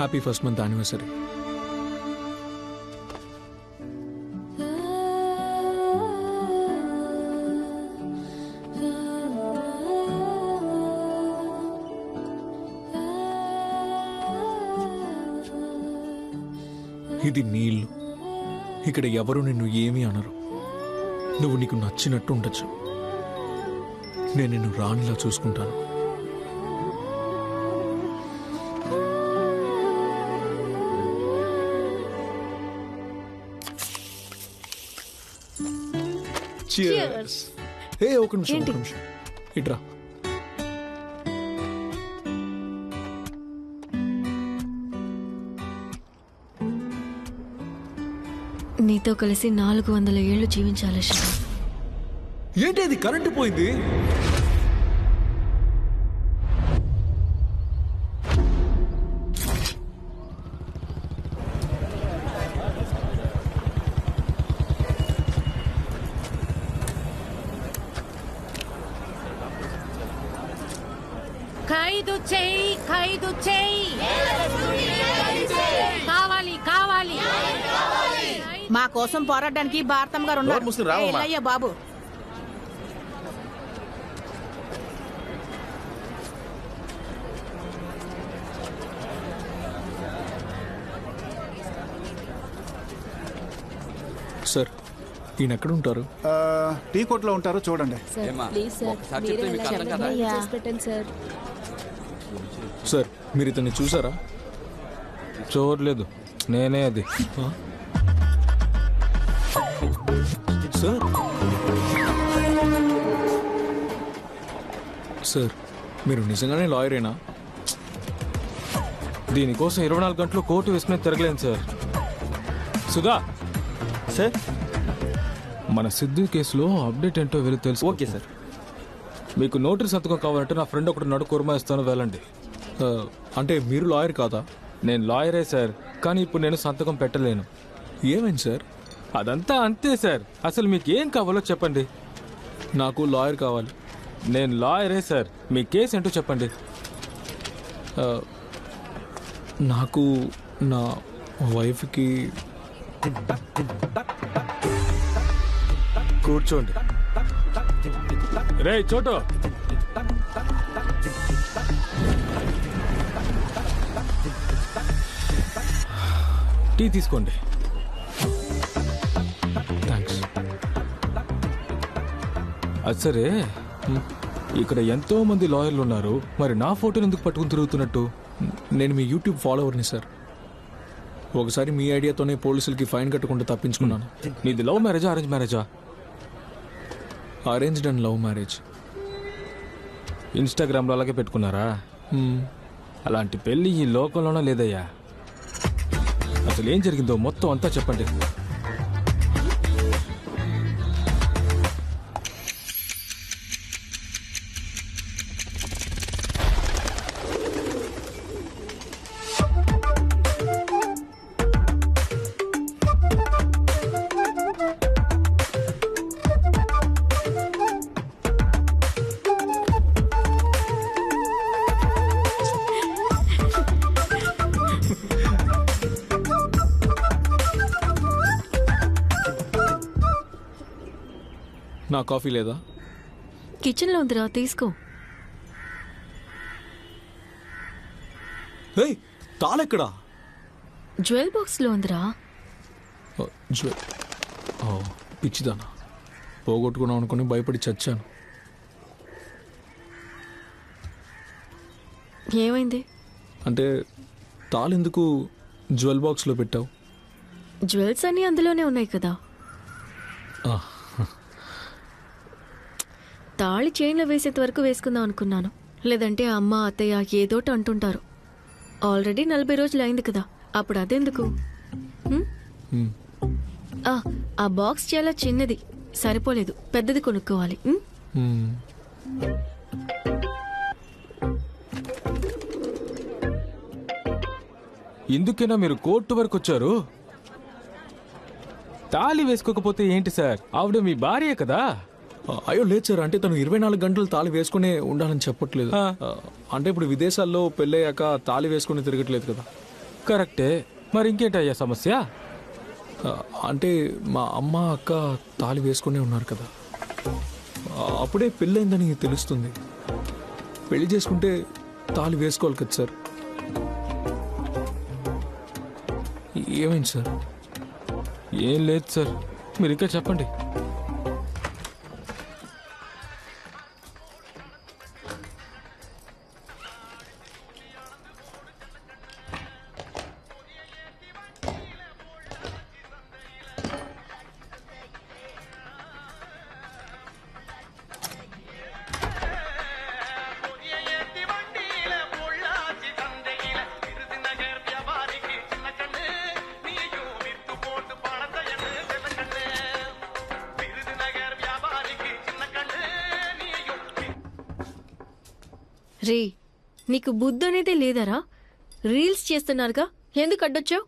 Happy first month anniversary. ఇది నీళ్ళు. ఇక్కడ ఎవరు నిన్ను ఏమీ అనరు. నువ్వు నీకు నచ్చినట్టు ఉండొచ్చు. నేను నిన్ను రాణిలా చూసుకుంటాను. Cheers. ఏ ఒక నిమిషం ఇట్రా. నీతో కలిసి 400 ఏళ్ళు జీవించాలి శివ. ఏంటి అది కరెంటు పోయింది? ఖైదు చెయ్యి కావాలి కావాలి. మా కోసం పోరాడడానికి భారతం గారు ఉన్నారు. అయ్యా బాబు, సార్ ఈయన ఎక్కడ ఉంటారు? టీ కోట్లో ఉంటారు, చూడండి. సార్ మీరు ఇతన్ని చూసారా? చూడలేదు, నేనే అది. సార్ సార్ మీరు నిజంగానే లాయరేనా? దీనికోసం 24 గంటలు కోర్టు వేసుకుని తిరగలేను సార్. సుధా సార్, మన సిద్ధు కేసులో అప్డేట్ ఏంటో వెళ్ళి తెలుసు. Okay sir. మీకు నోటీస్ సంతకం కావాలంటే నా ఫ్రెండ్ ఒకటి నడు కుర్మాయిస్తాను, వెళ్ళండి. అంటే మీరు లాయర్ కాదా? నేను లాయరే సార్, కానీ ఇప్పుడు నేను సంతకం పెట్టలేను. ఏమైంది సార్? అదంతా అంతే సార్. అసలు మీకు ఏం కావాలో చెప్పండి. నాకు లాయర్ కావాలి. నేను లాయరే సార్, మీ కేసు ఏంటో చెప్పండి. నాకు నా వైఫ్కి. కూర్చోండి. రే చోటు, టీ తీసుకోండి. థ్యాంక్స్. అది సరే, ఇక్కడ ఎంతో మంది లాయర్లు ఉన్నారు, మరి నా ఫోటోని ఎందుకు పట్టుకుని తిరుగుతున్నట్టు? నేను మీ యూట్యూబ్ ఫాలోవర్ని సార్. ఒకసారి మీ ఐడియాతోనే పోలీసులకి ఫైన్ కట్టకుండా తప్పించుకున్నాను. నీది లవ్ మ్యారేజా అరేంజ్ మ్యారేజా? Arranged and love marriage. ఇన్స్టాగ్రామ్లో అలాగే పెట్టుకున్నారా? అలాంటి పెళ్ళి ఈ లోకంలోనే లేదయ్యా. అసలు ఏం జరిగిందో మొత్తం అంతా చెప్పండి. నా కాఫీ లేదా? కిచెన్లో ఉందిరా, తీసుకో. ఏయ్, తాళెక్కడా? జ్యువెల్ బాక్స్లో ఉందిరా. పిచ్చిదానా, పోగొట్టుకున్నాం అనుకుని భయపడి చచ్చాను. ఏమైంది? అంటే తాళెందుకు జ్యువెల్ బాక్స్లో పెట్టావు? జ్యువెల్స్ అన్నీ అందులోనే ఉన్నాయి కదా. తాళి చైన్లో వేసేంత వరకు వేసుకుందాం అనుకున్నాను. లేదంటే అమ్మ అత్తయ్య ఏదోటి అంటుంటారు. ఆల్రెడీ 40 రోజులు అయింది కదా, అప్పుడు అదెందుకు? ఆ బాక్స్ చాలా చిన్నది, సరిపోలేదు. పెద్దది కొనుక్కోవాలి. ఎందుకైనా మీరు కోర్టు వరకు వచ్చారు? తాళి వేసుకోకపోతే ఏంటి సార్, ఆవిడ మీ భార్య కదా. అయ్యో లేదు సార్, అంటే తను 24 గంటలు తాళి వేసుకునే ఉండాలని చెప్పట్లేదు. అంటే ఇప్పుడు విదేశాల్లో పెళ్ళయ్యాక తాళి వేసుకుని తిరగట్లేదు కదా. కరెక్టే, మరి ఇంకేంటయ్యా సమస్య? అంటే మా అమ్మ అక్క తాళి వేసుకునే ఉన్నారు కదా, అప్పుడే పెళ్ళైందని తెలుస్తుంది. పెళ్లి చేసుకుంటే తాళి వేసుకోవాలి కదా సార్. ఏమైంది సార్? ఏం లేదు సార్, మీరు ఇంకా చెప్పండి. రే, నీకు బుద్ధి అనేది లేదరా? రీల్స్ చేస్తున్నారుగా, ఎందుకు అడ్డొచ్చావు?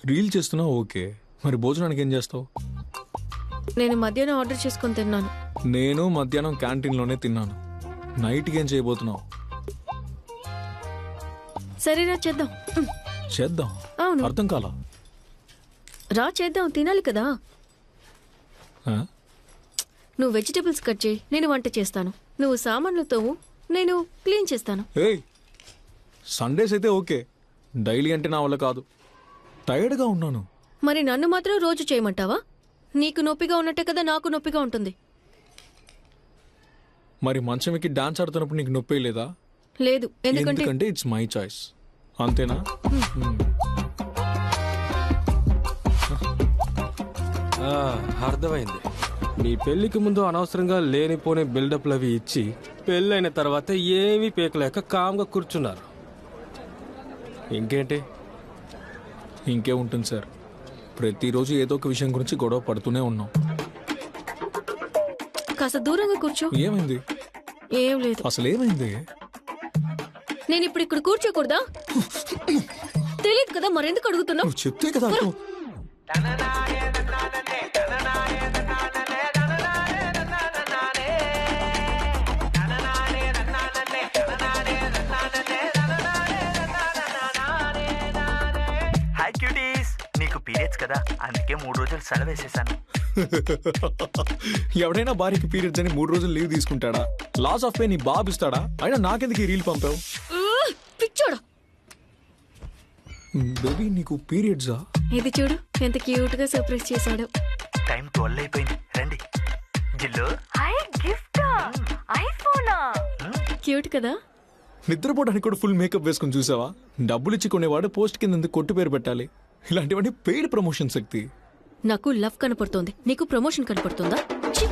రీల్ చేస్తున్నా ఓకే, మరి భోజనానికి ఏం చేస్తావు? నేను మధ్యాహ్నం ఆర్డర్ చేసుకొని తిన్నాను. నేను మధ్యాహ్నం క్యాంటీన్లోనే తిన్నాను. నైట్కి ఏం చేయబోతున్నావు? సరేరా, చేద్దాం. చేద్దాం. అవును. అర్థం కాలా? రా చేద్దాం, తినాలి కదా. ఆ? నువ్వు వెజిటబుల్స్ కట్ చేయి, నేను వంట చేస్తాను. నువ్వు సామాన్లు తోము, నేను క్లీన్ చేస్తాను. ఏయ్, సండేస్ అయితే ఓకే, డైలీ అంటే నా వల్ల కాదు. టైర్డ్గా ఉన్నాను. మరి నన్ను మాత్రం రోజు చేయమంటావా? నీకు నొప్పిగా ఉన్నట్టే కదా నాకు నొప్పిగా ఉంటుంది. మరి మంచం ఎక్కి డాన్స్ ఆడుతున్నప్పుడు నీకు నొప్పి లేదా? లేదు, ఎందుకంటే ఎందుకంటే ఇట్స్ మై చాయిస్. అంతేనా? అర్థమైంది. మీ పెళ్లికి ముందు అనవసరంగా లేనిపోని బిల్డప్లు అవి ఇచ్చి పెళ్ళైన తర్వాత ఏమీ పీకలేక కామ్గా కూర్చున్నారు. ఇంకేంటి? ఇంకే ఉంటుంది సార్, ప్రతిరోజు ఏదో ఒక విషయం గురించి గొడవ పడుతూనే ఉన్నాం. కాస్త దూరంగా కూర్చో. ఏమైంది? ఏం లేదు. అసలు ఏమైంది? నేను ఇప్పుడు ఇక్కడ కూర్చోకూడదా? తెలియదు కదా, మరెందుకు అడుగుతున్నావు? నువ్వు చెప్తే కదా అర్థం. హాయ్ క్యూటీస్, నీకు పీరియడ్స్ కదా, అందుకే 3 రోజులు సెలవు వేసేసాను. ఎవడైనా భార్యకి పీరియడ్స్ అని 3 రోజులు లీవ్ తీసుకుంటాడా? లాస్ ఆఫ్ పే నీ బాబు ఇస్తాడా? అయినా నాకెందుకు ఈ రీల్ పంపావు? పిచ్చోడా. బేబీ, నీకు పీరియడ్సా? ఇది చూడు, ఎంత క్యూట్ గా సర్ప్రైజ్ చేశాడు. టైం 12 అయిపోయింది, రండి. జిల్లు, క్యూట్ కదా. నిద్రపోవడానికి కూడా ఫుల్ మేకప్ వేసుకుని చూసావా? డబ్బులు ఇచ్చి కొనేవాడు పోస్ట్ కింద ఎందుకు కొట్టు పేరు పెట్టాలి? ఇలాంటివన్నీ పెయిడ్ ప్రమోషన్ శక్తి. నాకు లవ్ కనపడుతోంది, నీకు ప్రమోషన్ కనపడుతుందా? ఛీ!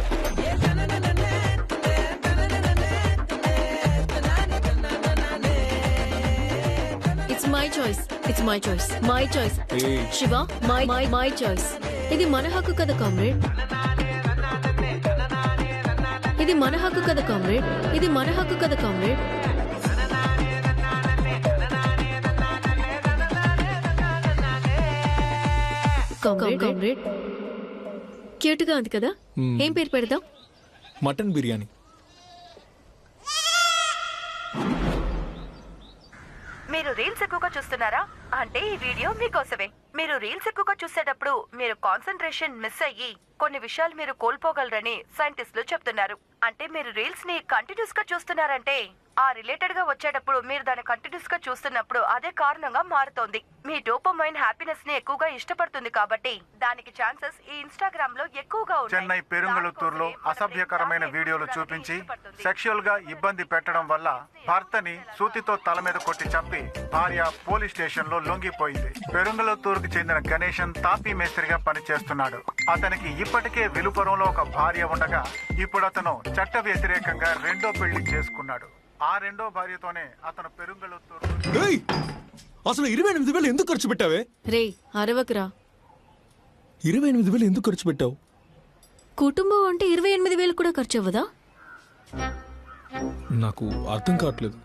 It's my choice, it's my choice, my choice. Hey. Shiva, my my my choice. ఇది మన హక్కు కదా కామ్రేడ్, ఇది మన హక్కు కదా కామ్రేడ్, ఇది మన హక్కు కదా కామ్రేడ్. కామ్రేడ్, క్యూట్ గా ఉంది కదా. ఏం పేరు పెడదాం? మటన్ బిర్యానీ. మీరు రీల్స్ ఎక్కువగా చూస్తున్నారా? అంటే ఈ వీడియో మీకోసమే. మీరు రీల్స్ ఎక్కువగా చూసేటప్పుడు మీరు కాన్సంట్రేషన్ మిస్ అయ్యి కొన్ని విషయాలు మీరు కోల్పోగలరని సైంటిస్టులు చెప్తున్నారు. అంటే మీరు రీల్స్ ని కంటిన్యూస్ గా చూస్తున్నారంటే ఆ రిలేటెడ్ గా వచ్చేటప్పుడు మీరు దాన్ని కంటిన్యూస్ గా చూస్తున్నప్పుడు అదే కారణంగా మారుతోంది. మీ డోపమైన్ హ్యాపీనెస్ ని ఎక్కువగా ఇష్టపడుతుంది కాబట్టి దానికి ఛాన్సెస్ ఈ ఇన్స్టాగ్రామ్ లో ఎక్కువగా ఉన్నాయి. చెన్నై పెరుంగళుత్తూరులో అసభ్యకరమైన వీడియోలు చూపించి సెక్షువల్ గా ఇబ్బంది పెట్టడం వల్ల భర్తని సూతితో తల మీద కొట్టి చంపి భార్య పోలీస్ స్టేషన్ లో లొంగిపోయింది. పెరుంగళుత్తూరుకు చెందిన గణేశన్ తాపీ మేస్త్రిగా పనిచేస్తున్నాడు. అతనికి ఇప్పటికే విలుపురంలో ఒక భార్య ఉండగా ఇప్పుడు అతను చట్ట వ్యతిరేకంగా రెండో పెళ్లి చేసుకున్నాడు. ఆ రెండో భార్యతోనే అతను పెరుంగళుత్తూరు. ఏయ్, అసలు 28,000 ఎందుకు ఖర్చు పెట్టావే? రే, అరవకురా. 28,000 ఎందుకు ఖర్చు పెట్టావు? కుటుంబం అంటే 28,000 కూడా ఖర్చు అవ్వదా? నాకు అర్థం కావట్లేదు.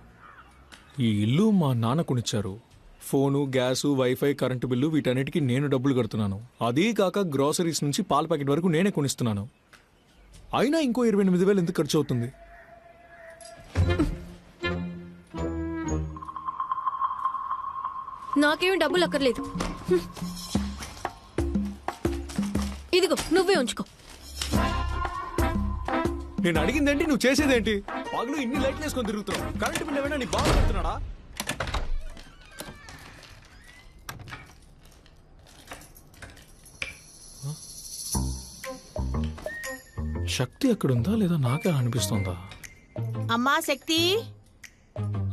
ఈ ఇల్లు మా నాన్న కొనిచ్చారు. Phone, gas, wifi, current bill వీటన్నిటికీ నేను డబ్బులు కడుతున్నాను. అదీ కాక గ్రోసరీస్ నుంచి పాల ప్యాకెట్ వరకు నేనే కొనిస్తున్నాను. అయినా ఇంకో 28,000 ఎందుకు ఖర్చు అవుతుంది? నాకేమి డబ్బులు అక్కర్లేదు. ఇదిగో నువ్వే ఉంచుకో. నేను అడిగిందేంటి, నువ్వు చేసేదేంటి? పగలు ఇన్ని లైట్లు వేసుకొని తిరుగుతున్నావు. కరెంట్ బిల్ ఏమైనా నీ బాగా పెడుతున్నాడా? శక్తి అక్కడుందా లేదా నాకే అనిపిస్తుందా? అమ్మా శక్తి,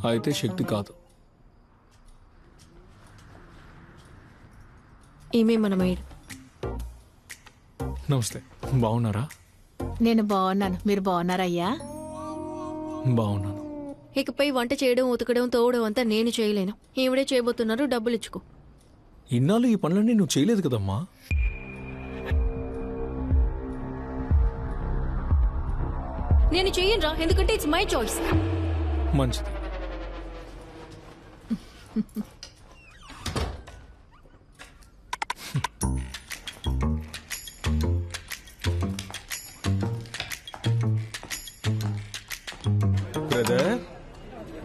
అయితే శక్తి కాదు. ఈమె మన మేడ్. నమస్తే, బాగున్నారా? నేను బాగున్నాను, మీరు బాగున్నారయ్యా? బాగున్నాను. ఇకపై వంట చేయడం, ఉతకడం, తోవడం అంతా నేను చేయలేను. ఈవిడే చేయబోతున్నారు, డబ్బులు ఇచ్చుకో. ఇన్నాళ్ళు ఈ పనులన్నీ నువ్వు చేయలేదు కదమ్మా. నేను చెయ్యనురా, ఎందుకంటే ఇట్స్ మై చాయిస్. మంచిది. బ్రదర్,